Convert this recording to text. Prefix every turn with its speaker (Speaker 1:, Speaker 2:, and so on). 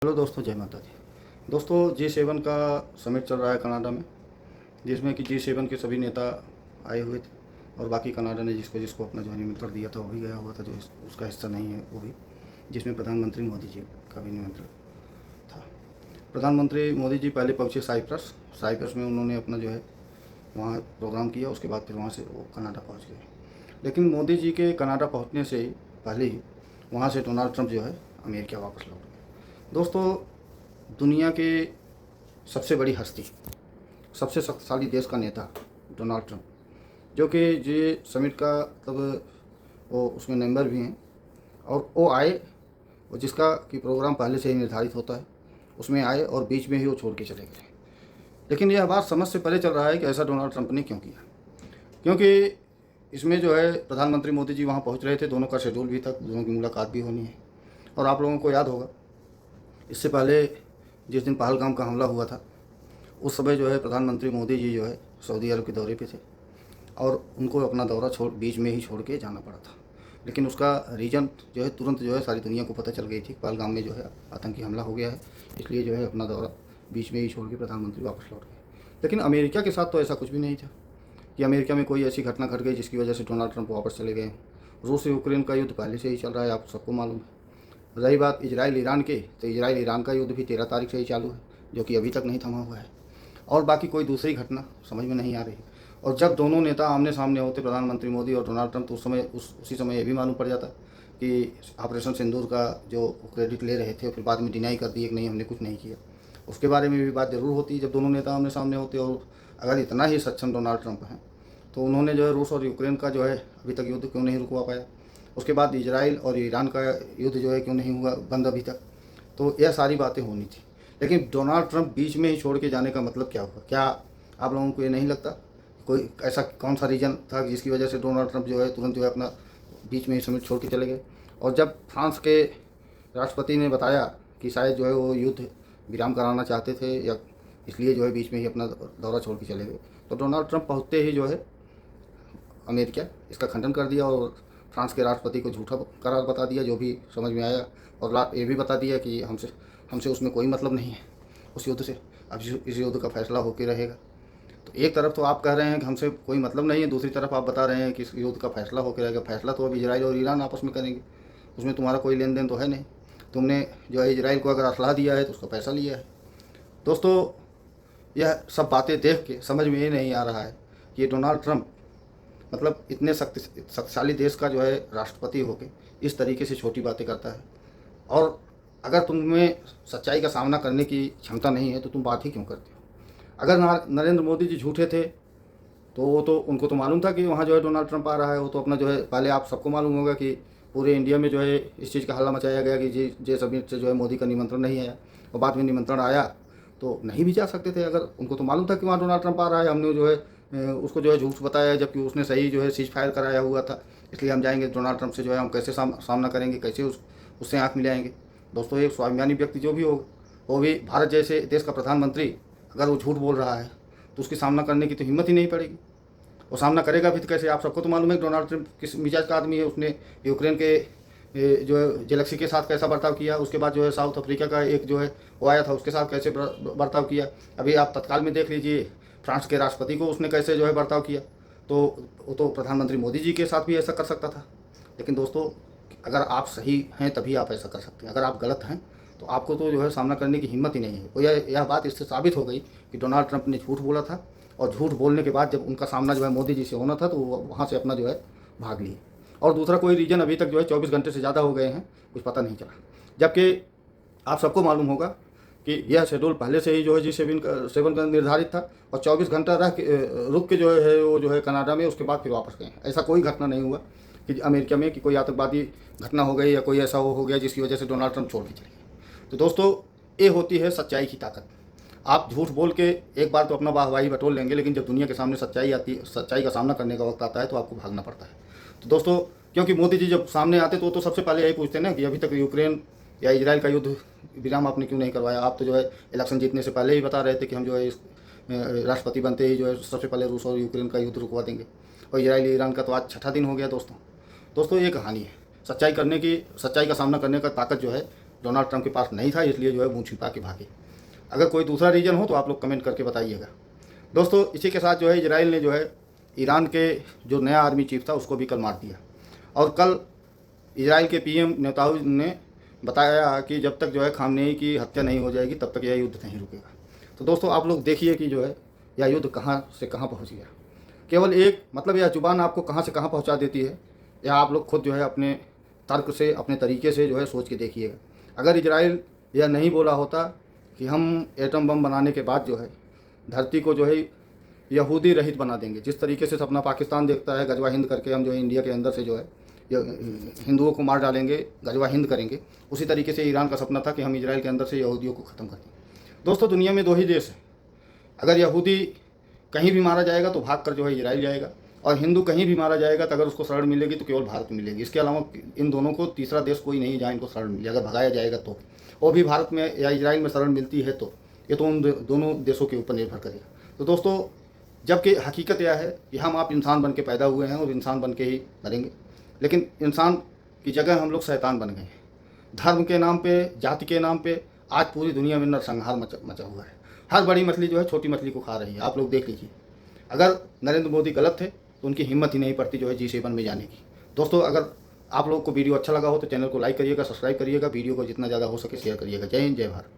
Speaker 1: Hello दोस्तों, जय माता दी। दोस्तों, G7 का समिट चल रहा है कनाडा में, जिसमें कि G7 के सभी नेता आए हुए थे और बाकी कनाडा ने जिसको जिसको अपना जो निमंत्रण दिया था वो भी गया हुआ था, जो उसका हिस्सा नहीं है वो भी, जिसमें प्रधानमंत्री मोदी जी का भी निमंत्रण था। प्रधानमंत्री मोदी जी पहले पहुँचे साइप्रस में उन्होंने अपना जो है वहाँ प्रोग्राम किया। उसके बाद फिर वहाँ से वो कनाडा पहुँच गए। लेकिन मोदी जी के कनाडा पहुँचने से पहले ही वहाँ से डोनाल्ड ट्रंप जो है अमेरिका वापस लौट गए। दोस्तों, दुनिया के सबसे बड़ी हस्ती, सबसे शक्तिशाली देश का नेता डोनाल्ड ट्रंप, जो कि ये समिट का तब वो उसमें मेंबर भी हैं, और वो आए और जिसका कि प्रोग्राम पहले से ही निर्धारित होता है उसमें आए और बीच में ही वो छोड़ के चले गए। लेकिन यह बात समझ से परे चल रहा है कि ऐसा डोनाल्ड ट्रंप ने क्यों किया, क्योंकि इसमें जो है प्रधानमंत्री मोदी जी वहाँ पहुँच रहे थे, दोनों का शेड्यूल भी था, दोनों की मुलाकात भी होनी है। और आप लोगों को याद होगा, इससे पहले जिस दिन पहलगाम का हमला हुआ था उस समय जो है प्रधानमंत्री मोदी जी जो है सऊदी अरब के दौरे पे थे और उनको अपना दौरा बीच में ही छोड़ के जाना पड़ा था। लेकिन उसका रीज़न जो है तुरंत जो है सारी दुनिया को पता चल गई थी, पहलगाम में जो है आतंकी हमला हो गया है, इसलिए जो है अपना दौरा बीच में ही छोड़ के प्रधानमंत्री वापस लौट गए। लेकिन अमेरिका के साथ तो ऐसा कुछ भी नहीं था कि अमेरिका में कोई ऐसी घटना घट गई जिसकी वजह से डोनाल्ड ट्रंप वापस चले गए। रूस यूक्रेन का युद्ध पहले से ही चल रहा है, आप सबको मालूम है। रही बात इजराइल ईरान के, तो इजराइल ईरान का युद्ध भी 13 तारीख से ही चालू है, जो कि अभी तक नहीं थमा हुआ है। और बाकी कोई दूसरी घटना समझ में नहीं आ रही। और जब दोनों नेता आमने सामने होते, प्रधानमंत्री मोदी और डोनाल्ड ट्रंप, तो उसी समय ये भी मालूम पड़ जाता कि ऑपरेशन सिंदूर का जो क्रेडिट ले रहे थे फिर बाद में डिनाई कर दिए कि नहीं, हमने कुछ नहीं किया। उसके बारे में भी बात ज़रूर होती जब दोनों नेता आमने सामने होते। और अगर इतना ही सक्षम डोनाल्ड ट्रंप हैं तो उन्होंने जो है रूस और यूक्रेन का जो है अभी तक युद्ध क्यों नहीं रुकवा पाया। उसके बाद इजराइल और ईरान का युद्ध जो है क्यों नहीं हुआ बंद अभी तक। तो यह सारी बातें होनी थी। लेकिन डोनाल्ड ट्रंप बीच में ही छोड़ के जाने का मतलब क्या हुआ? क्या आप लोगों को ये नहीं लगता कोई ऐसा कौन सा रीज़न था जिसकी वजह से डोनाल्ड ट्रंप जो है तुरंत जो है अपना बीच में ही समिट छोड़ के चले गए? और जब फ्रांस के राष्ट्रपति ने बताया कि शायद जो है वो युद्ध विराम कराना चाहते थे या इसलिए जो है बीच में ही अपना दौरा छोड़ के चले गए, तो डोनाल्ड ट्रंप पहुँचते ही जो है अमेरिका इसका खंडन कर दिया और फ्रांस के राष्ट्रपति को झूठा करार बता दिया, जो भी समझ में आया। और ये भी बता दिया कि हमसे उसमें कोई मतलब नहीं है उस युद्ध से, अब इस युद्ध का फैसला होकर रहेगा। तो एक तरफ तो आप कह रहे हैं कि हमसे कोई मतलब नहीं है, दूसरी तरफ आप बता रहे हैं कि इस युद्ध का फैसला होकर रहेगा। फैसला तो अब इजराइल और ईरान आपस में करेंगे, उसमें तुम्हारा कोई लेन देन तो है नहीं। तुमने जो है इजराइल को अगर असलाह दिया है तो उसका पैसा लिया है। दोस्तों, यह सब बातें देख के समझ में ये नहीं आ रहा है कि ये डोनाल्ड ट्रंप मतलब इतने शक्तिशाली देश का जो है राष्ट्रपति होके इस तरीके से छोटी बातें करता है। और अगर तुम में सच्चाई का सामना करने की क्षमता नहीं है तो तुम बात ही क्यों करते हो? अगर नरेंद्र मोदी जी झूठे थे तो वो तो उनको तो मालूम था कि वहाँ जो है डोनाल्ड ट्रंप आ रहा है। वो तो अपना जो है पहले आप सबको मालूम होगा कि पूरे इंडिया में जो है इस चीज़ का हल्ला मचाया गया कि जे समिट से जो है मोदी का निमंत्रण नहीं आया। और बाद में निमंत्रण आया तो नहीं भी जा सकते थे। अगर उनको तो मालूम था कि वहाँ डोनाल्ड ट्रंप आ रहा है, हमने जो है उसको जो है झूठ बताया, जबकि उसने सही जो है सीज फायर कराया हुआ था, इसलिए हम जाएंगे डोनाल्ड ट्रंप से जो है हम कैसे सामना करेंगे, कैसे उससे आँख मिलाएंगे। दोस्तों, एक स्वाभिमानी व्यक्ति जो भी हो, वो भी भारत जैसे देश का प्रधानमंत्री, अगर वो झूठ बोल रहा है तो उसकी सामना करने की तो हिम्मत ही नहीं पड़ेगी। वो सामना करेगा भी तो कैसे? आप सबको तो मालूम है डोनाल्ड ट्रंप किस मिजाज का आदमी है। उसने यूक्रेन के जो है जेलेक्सी के साथ कैसा बर्ताव किया, उसके बाद जो है साउथ अफ्रीका का एक जो है वो आया था उसके साथ कैसे बर्ताव किया। अभी आप तत्काल में देख लीजिए फ्रांस के राष्ट्रपति को उसने कैसे जो है बर्ताव किया। तो वो तो प्रधानमंत्री मोदी जी के साथ भी ऐसा कर सकता था। लेकिन दोस्तों, अगर आप सही हैं तभी आप ऐसा कर सकते हैं, अगर आप गलत हैं तो आपको तो जो है सामना करने की हिम्मत ही नहीं है। तो यह बात इससे साबित हो गई कि डोनाल्ड ट्रंप ने झूठ बोला था, और झूठ बोलने के बाद जब उनका सामना जो है मोदी जी से होना था तो वो वहाँ से अपना जो है भाग लिए। और दूसरा कोई रीज़न अभी तक जो है 24 घंटे से ज़्यादा हो गए हैं, कुछ पता नहीं चला। जबकि आप सबको मालूम होगा कि यह शेड्यूल पहले से ही जो है G7 का निर्धारित था, और 24 घंटा रुक के जो है वो जो है कनाडा में, उसके बाद फिर वापस गए। ऐसा कोई घटना नहीं हुआ कि अमेरिका में कि कोई आतंकवादी घटना हो गई या कोई ऐसा हो गया जिसकी वजह से डोनाल्ड ट्रंप छोड़ के चले गए। तो दोस्तों, ये होती है सच्चाई की ताकत। आप झूठ बोल के एक बार तो अपना वाहवाही बटोर लेंगे, लेकिन जब दुनिया के सामने सच्चाई आती है, सच्चाई का सामना करने का वक्त आता है तो आपको भागना पड़ता है। तो दोस्तों, क्योंकि मोदी जी जब सामने आते तो सबसे पहले यही पूछते ना कि अभी तक यूक्रेन या इजराइल का युद्ध विराम आपने क्यों नहीं करवाया। आप तो जो है इलेक्शन जीतने से पहले ही बता रहे थे कि हम जो है राष्ट्रपति बनते ही जो है सबसे पहले रूस और यूक्रेन का युद्ध रुकवा देंगे। और इजराइल ईरान का तो आज छठा दिन हो गया। दोस्तों, ये कहानी है। सच्चाई का सामना करने का ताकत जो है डोनाल्ड ट्रंप के पास नहीं था, इसलिए जो है मुँह छिपा के भागे। अगर कोई दूसरा रीज़न हो तो आप लोग कमेंट करके बताइएगा। दोस्तों इसी के साथ जो है इजराइल ने जो है ईरान के जो नया आर्मी चीफ था उसको भी कल मार दिया। और कल इजराइल के पीएम नेतान्याहू ने बताया कि जब तक जो है खामनेई की हत्या नहीं हो जाएगी तब तक यह युद्ध नहीं रुकेगा। तो दोस्तों आप लोग देखिए कि जो है यह युद्ध कहाँ से कहाँ पहुँच गया। केवल एक मतलब यह जुबान आपको कहाँ से कहाँ पहुँचा देती है, यह आप लोग खुद जो है अपने तर्क से अपने तरीके से जो है सोच के देखिएगा। अगर इजराइल यह नहीं बोला होता कि हम एटम बम बनाने के बाद जो है धरती को जो है यहूदी रहित बना देंगे, जिस तरीके से अपना पाकिस्तान देखता है गजवा हिंद करके हम जो है इंडिया के अंदर से जो है हिंदुओं को मार डालेंगे, गजवा हिंद करेंगे, उसी तरीके से ईरान का सपना था कि हम इजराइल के अंदर से यहूदियों को ख़त्म कर दें। दोस्तों दुनिया में 2 ही देश हैं, अगर यहूदी कहीं भी मारा जाएगा तो भाग कर जो है इजराइल जाएगा, और हिंदू कहीं भी मारा जाएगा तो अगर उसको शरण मिलेगी तो केवल भारत में मिलेगी। इसके अलावा इन दोनों को तीसरा देश कोई नहीं जहाँ इनको शरण मिले। अगर भगाया जाएगा तो वो भी भारत में या इजराइल में शरण मिलती है तो ये तो उन दोनों देशों के ऊपर निर्भर करेगा। तो दोस्तों जबकि हकीकत यह है कि हम आप इंसान बन के पैदा हुए हैं और इंसान बन के ही मरेंगे, लेकिन इंसान की जगह हम लोग शैतान बन गए हैं। धर्म के नाम पे, जाति के नाम पे आज पूरी दुनिया में नरसंहार मचा हुआ है। हर बड़ी मछली जो है छोटी मछली को खा रही है। आप लोग देख लीजिए, अगर नरेंद्र मोदी गलत थे तो उनकी हिम्मत ही नहीं पड़ती जो है G7 में जाने की। दोस्तों अगर आप लोग को वीडियो अच्छा लगा हो तो चैनल को लाइक करिएगा, सब्सक्राइब करिएगा, वीडियो को जितना ज़्यादा हो सके शेयर करिएगा। जय हिंद, जय भारत।